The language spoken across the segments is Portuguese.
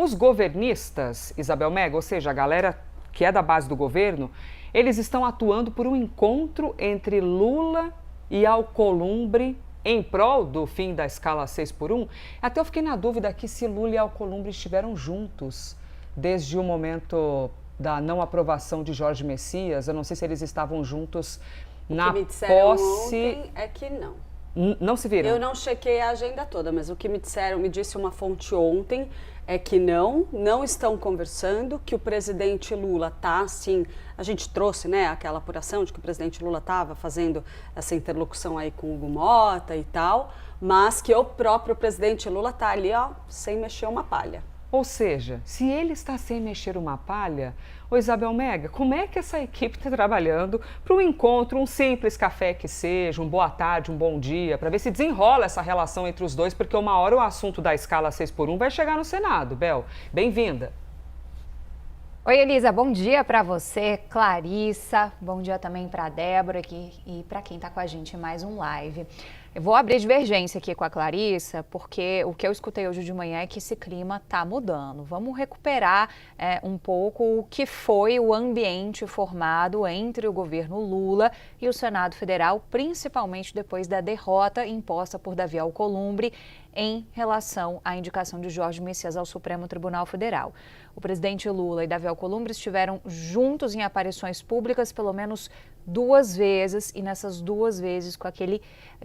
Os governistas, Isabel Mega, ou seja, a galera que é da base do governo, eles estão atuando por um encontro entre Lula e Alcolumbre em prol do fim da escala 6x1. Até eu fiquei na dúvida aqui se Lula e Alcolumbre estiveram juntos desde o momento da não aprovação de Jorge Messias. Eu não sei se eles estavam juntos na posse. O que me disseram posse. ontem é que não. Não se viram? Eu não chequei a agenda toda, mas o que me disseram, me disse uma fonte ontem, é que não estão conversando, que o presidente Lula está, sim, a gente trouxe, né, aquela apuração de que o presidente Lula estava fazendo essa interlocução aí com o Hugo Mota e tal, mas que o próprio presidente Lula está ali, ó, sem mexer uma palha. Ou seja, se ele está sem mexer uma palha, ô Isabel Mega, como é que essa equipe está trabalhando para um encontro, um simples café que seja, um boa tarde, um bom dia, para ver se desenrola essa relação entre os dois, porque uma hora o assunto da escala 6x1 vai chegar no Senado. Bel, bem-vinda. Oi, Elisa, bom dia para você, Clarissa, bom dia também para a Débora aqui e para quem está com a gente em mais um live. Eu vou abrir divergência aqui com a Clarissa, porque o que eu escutei hoje de manhã é que esse clima está mudando. Vamos recuperar um pouco o que foi o ambiente formado entre o governo Lula e o Senado Federal, principalmente depois da derrota imposta por Davi Alcolumbre em relação à indicação de Jorge Messias ao Supremo Tribunal Federal. O presidente Lula e Davi Alcolumbre estiveram juntos em aparições públicas pelo menos 2 vezes, e nessas 2 vezes com aquele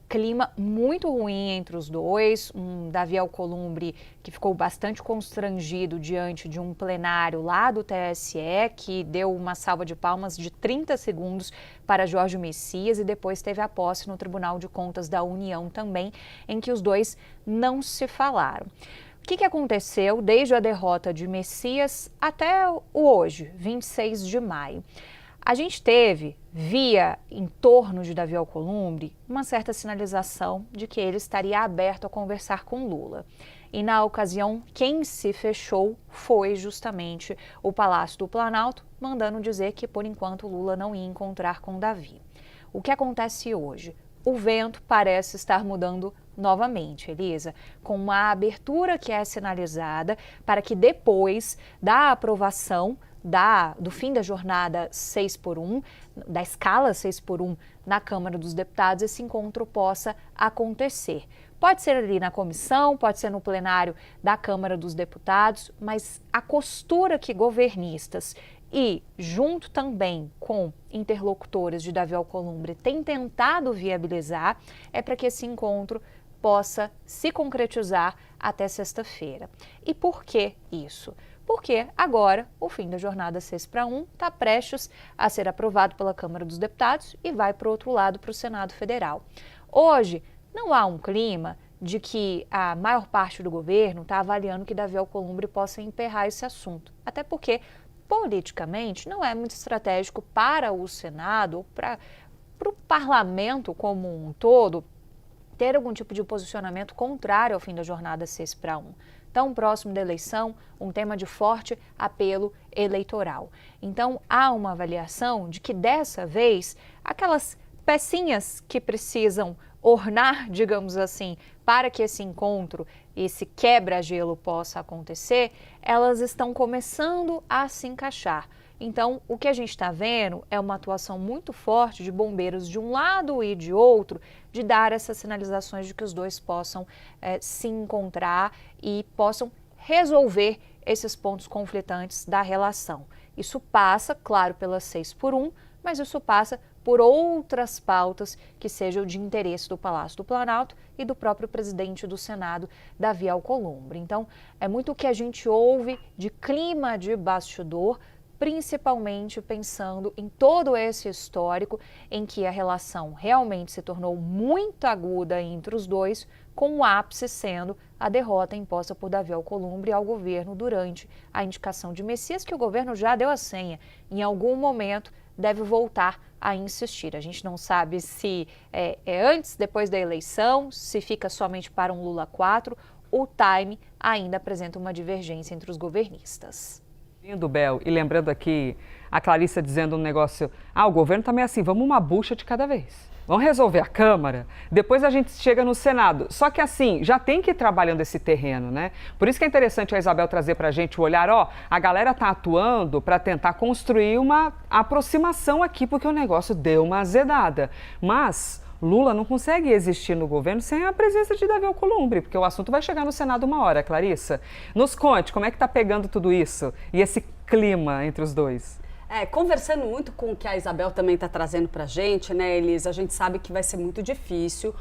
clima muito ruim entre os dois, um Davi Alcolumbre que ficou bastante constrangido diante de um plenário lá do TSE, que deu uma salva de palmas de 30 segundos para Jorge Messias, e depois teve a posse no Tribunal de Contas da União também, em que os dois não se falaram. O que aconteceu desde a derrota de Messias até o hoje, 26 de maio? A gente teve, via em torno de Davi Alcolumbre, uma certa sinalização de que ele estaria aberto a conversar com Lula. E na ocasião, quem se fechou foi justamente o Palácio do Planalto, mandando dizer que, por enquanto, Lula não ia encontrar com Davi. O que acontece hoje? O vento parece estar mudando novamente, Elisa, com uma abertura que é sinalizada para que depois da aprovação do fim da jornada 6x1, da escala 6x1 na Câmara dos Deputados, esse encontro possa acontecer. Pode ser ali na comissão, pode ser no plenário da Câmara dos Deputados, mas a costura que governistas e, junto também com interlocutores de Davi Alcolumbre, têm tentado viabilizar é para que esse encontro possa se concretizar até sexta-feira. E por que isso? Porque agora o fim da jornada 6x1 está prestes a ser aprovado pela Câmara dos Deputados e vai para o outro lado, para o Senado Federal. Hoje, não há um clima de que a maior parte do governo está avaliando que Davi Alcolumbre possa emperrar esse assunto. Até porque, politicamente, não é muito estratégico para o Senado ou para o parlamento como um todo ter algum tipo de posicionamento contrário ao fim da jornada 6x1. Tão próximo da eleição, um tema de forte apelo eleitoral. Então, há uma avaliação de que dessa vez, aquelas pecinhas que precisam ornar, digamos assim, para que esse encontro, esse quebra-gelo possa acontecer, elas estão começando a se encaixar. Então, o que a gente está vendo é uma atuação muito forte de bombeiros de um lado e de outro, de dar essas sinalizações de que os dois possam se encontrar e possam resolver esses pontos conflitantes da relação. Isso passa, claro, pela 6x1, mas isso passa por outras pautas que sejam de interesse do Palácio do Planalto e do próprio presidente do Senado, Davi Alcolumbre. Então, é muito o que a gente ouve de clima de bastidor, principalmente pensando em todo esse histórico em que a relação realmente se tornou muito aguda entre os dois, com o ápice sendo a derrota imposta por Davi Alcolumbre ao governo durante a indicação de Messias, que o governo já deu a senha. Em algum momento deve voltar a insistir. A gente não sabe se é antes, depois da eleição, se fica somente para um Lula 4, o time ainda apresenta uma divergência entre os governistas. Lindo, Bel, e lembrando aqui a Clarissa dizendo um negócio, o governo tá meio assim, vamos uma bucha de cada vez. vamos resolver a Câmara, depois a gente chega no Senado. Só que assim, já tem que ir trabalhando esse terreno, né? Por isso que é interessante a Isabel trazer para a gente o olhar, a galera está atuando para tentar construir uma aproximação aqui, porque o negócio deu uma azedada. Mas Lula não consegue existir no governo sem a presença de Davi Alcolumbre, porque o assunto vai chegar no Senado uma hora, Clarissa. Nos conte, como é que está pegando tudo isso e esse clima entre os dois? Conversando muito com o que a Isabel também está trazendo para a gente, né, Elisa? A gente sabe que vai ser muito difícil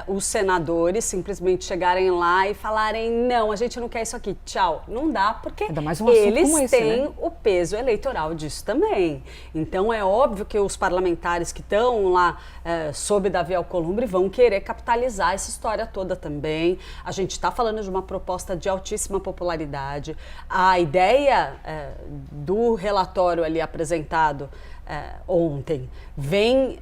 os senadores simplesmente chegarem lá e falarem: não, a gente não quer isso aqui, tchau. Não dá, porque eles têm, né, o peso eleitoral disso também. Então é óbvio que os parlamentares que estão lá sob Davi Alcolumbre vão querer capitalizar essa história toda também. A gente está falando de uma proposta de altíssima popularidade. A ideia do relatório ali apresentado ontem vem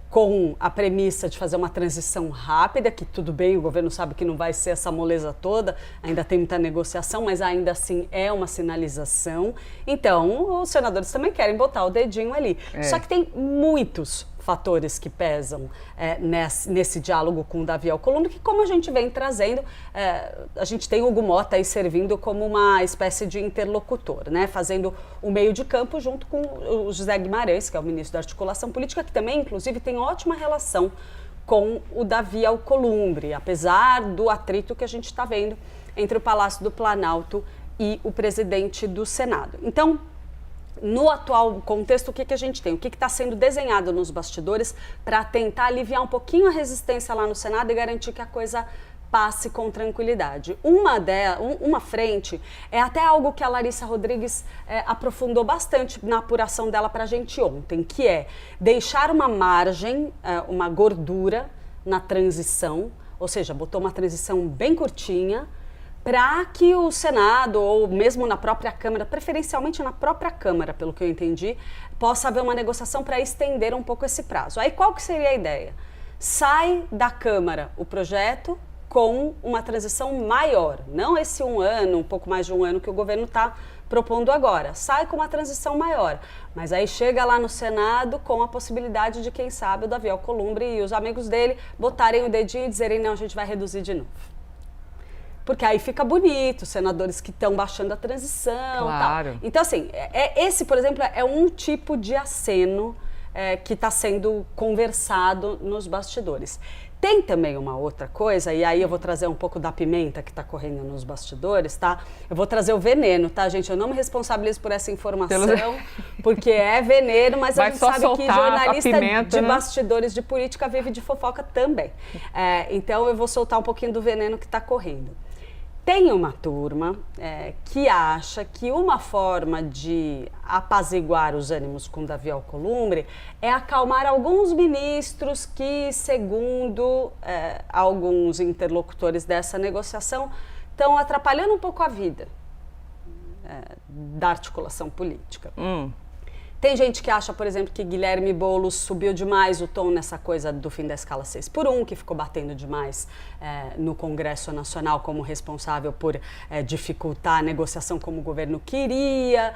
com a premissa de fazer uma transição rápida, que tudo bem, o governo sabe que não vai ser essa moleza toda, ainda tem muita negociação, mas ainda assim é uma sinalização. Então, os senadores também querem botar o dedinho ali. Só que tem muitos fatores que pesam nesse diálogo com o Davi Alcolumbre, que, como a gente vem trazendo, a gente tem o Hugo Mota aí servindo como uma espécie de interlocutor, né? Fazendo o meio de campo junto com o José Guimarães, que é o ministro da Articulação Política, que também, inclusive, tem ótima relação com o Davi Alcolumbre, apesar do atrito que a gente está vendo entre o Palácio do Planalto e o presidente do Senado. Então, no atual contexto, o que a gente tem? O que está sendo desenhado nos bastidores para tentar aliviar um pouquinho a resistência lá no Senado e garantir que a coisa passe com tranquilidade. Uma frente é até algo que a Larissa Rodrigues aprofundou bastante na apuração dela para a gente ontem, que é deixar uma margem, uma gordura na transição, ou seja, botou uma transição bem curtinha, para que o Senado, ou mesmo na própria Câmara, preferencialmente na própria Câmara, pelo que eu entendi, possa haver uma negociação para estender um pouco esse prazo. Aí qual que seria a ideia? Sai da Câmara o projeto com uma transição maior, não esse um pouco mais de um ano que o governo está propondo agora. Sai com uma transição maior, mas aí chega lá no Senado com a possibilidade de, quem sabe, o Davi Alcolumbre e os amigos dele botarem o dedinho e dizerem: não, a gente vai reduzir de novo. Porque aí fica bonito, os senadores que estão baixando a transição. Claro. Tal. Então, assim, esse, por exemplo, é um tipo de aceno que está sendo conversado nos bastidores. Tem também uma outra coisa, e aí eu vou trazer um pouco da pimenta que está correndo nos bastidores, tá? Eu vou trazer o veneno, tá, gente? Eu não me responsabilizo por essa informação, porque é veneno, mas a gente sabe que jornalista de bastidores de política vive de fofoca também. Então eu vou soltar um pouquinho do veneno que está correndo. Tem uma turma que acha que uma forma de apaziguar os ânimos com Davi Alcolumbre é acalmar alguns ministros que, segundo alguns interlocutores dessa negociação, estão atrapalhando um pouco a vida da articulação política. Tem gente que acha, por exemplo, que Guilherme Boulos subiu demais o tom nessa coisa do fim da escala 6x1, que ficou batendo demais no Congresso Nacional como responsável por dificultar a negociação como o governo queria.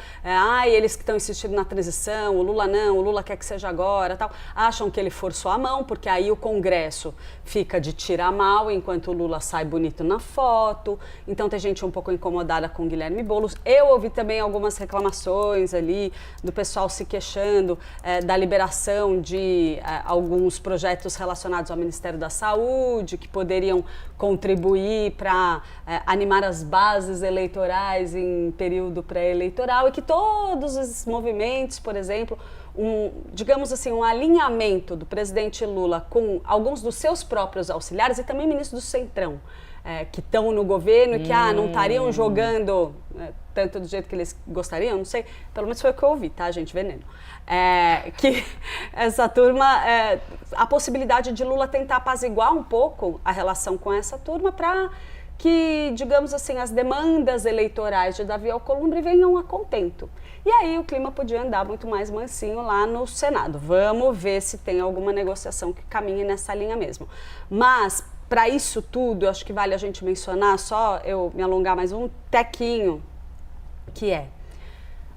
Eles que estão insistindo na transição, o Lula não, o Lula quer que seja agora, tal. Acham que ele forçou a mão, porque aí o Congresso fica de tirar mal, enquanto o Lula sai bonito na foto. Então tem gente um pouco incomodada com Guilherme Boulos. Eu ouvi também algumas reclamações ali do pessoal se queixando da liberação de alguns projetos relacionados ao Ministério da Saúde, que poderiam contribuir para animar as bases eleitorais em período pré-eleitoral, e que todos esses movimentos, por exemplo, digamos assim, um alinhamento do presidente Lula com alguns dos seus próprios auxiliares e também ministros do Centrão, que estão no governo e que não estariam jogando tanto do jeito que eles gostariam, não sei, pelo menos foi o que eu ouvi, tá, gente? Veneno. Que essa turma, a possibilidade de Lula tentar apaziguar um pouco a relação com essa turma para que, digamos assim, as demandas eleitorais de Davi Alcolumbre venham a contento. E aí o clima podia andar muito mais mansinho lá no Senado. Vamos ver se tem alguma negociação que caminhe nessa linha mesmo. Mas, para isso tudo, eu acho que vale a gente mencionar, só eu me alongar mais um tequinho, que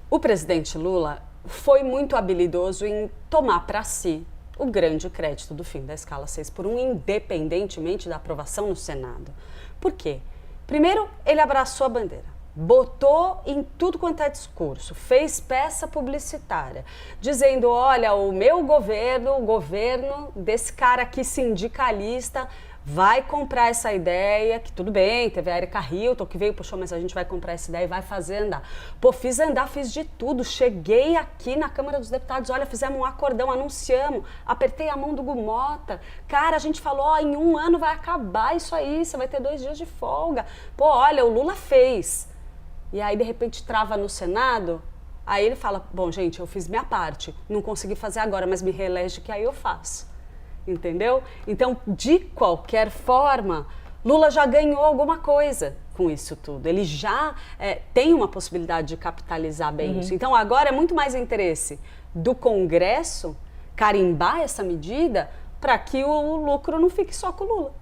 o presidente Lula foi muito habilidoso em tomar para si o grande crédito do fim da escala 6x1, independentemente da aprovação no Senado. Por quê? Primeiro, ele abraçou a bandeira. Botou em tudo quanto é discurso, fez peça publicitária, dizendo, olha, o meu governo, o governo desse cara aqui sindicalista, vai comprar essa ideia, que tudo bem, teve a Erika Hilton que veio, puxou, mas a gente vai comprar essa ideia e vai fazer andar. Pô, fiz andar, fiz de tudo, cheguei aqui na Câmara dos Deputados, olha, fizemos um acordão, anunciamos, apertei a mão do Gumota, cara, a gente falou, ó, em 1 ano vai acabar isso aí, você vai ter 2 dias de folga. Pô, olha, o Lula fez. E aí, de repente, trava no Senado, aí ele fala, bom, gente, eu fiz minha parte, não consegui fazer agora, mas me reelege que aí eu faço. Entendeu? Então, de qualquer forma, Lula já ganhou alguma coisa com isso tudo. Ele já tem uma possibilidade de capitalizar bem isso. Então, agora é muito mais interesse do Congresso carimbar essa medida para que o lucro não fique só com o Lula.